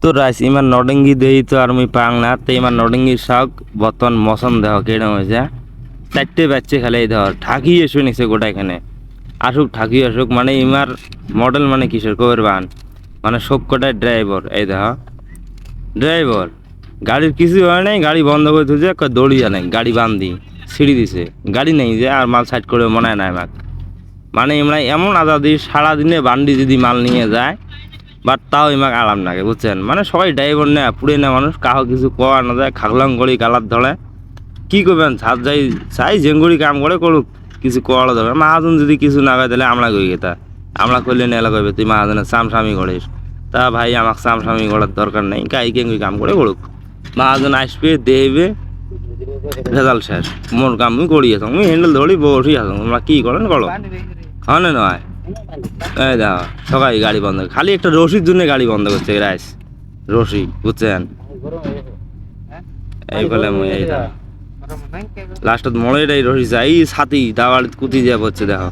তো রাইস ইমান নডেঙ্গি দেই তো আর মুই পাং না তো ইমান নডেঙ্গির শাক বর্তমান মৌসুম দেহ কেরম হয়েছে চারটে বাচ্চে খেলে এই ধর ঠাকি এসে নিছে গোটা এখানে আসুক ঠাকি আসুক মানে ইমার মডেল মানে কিসের কবের বান মানে সব কটায় ড্রাইভার এই দেহ ড্রাইভার গাড়ির কিছু হয় নাই গাড়ি বন্ধ করে তুলছে দড়ি জানে গাড়ি বান্ধি সিঁড়ি দিছে গাড়ি নেই যে আর মাল সাইড করে মনে হয় না আমাক মানে আমরা এমন আজাদি সারাদিনে বান্ডি যদি মাল নিয়ে যায় বাট তাও ইমাক আরাম লাগে বুঝছেন মানে সবাই ড্রাইভার নেয় পুড়ে না মানুষ কাহো কিছু কোয়া না যায় খাগলাম গড়ি গালার ধরে কি করবেন ছাদ যাই চাই জেঙ্গুড়ি কাম করে করুক কিছু কোয়াড়ো ধরে মাহাজন যদি কিছু না গায়ে তাহলে আমরা কই গেতা আমরা করলে নেলা করবে তুই মাহাজনের সামসামি করিস তা ভাই আমাকে সামসামি করার দরকার নেই গাই কেঙ্গুই কাম করে করুক মাহাজন আসবে দেবে ভেজাল শেষ মোর কাম আমি করি আসো আমি হ্যান্ডেল ধরি বসি আসো তোমরা কি করেন করো হ্যাঁ না নয় এই দেখো সবাই গাড়ি বন্ধ খালি একটা রশির জন্য গাড়ি বন্ধ করছে রাইস রশি বুঝছেন এই বলে মুই এই লাস্টত মনে এটাই রশি যাই ছাতি দাওয়ার কুতি যা পড়ছে দেখো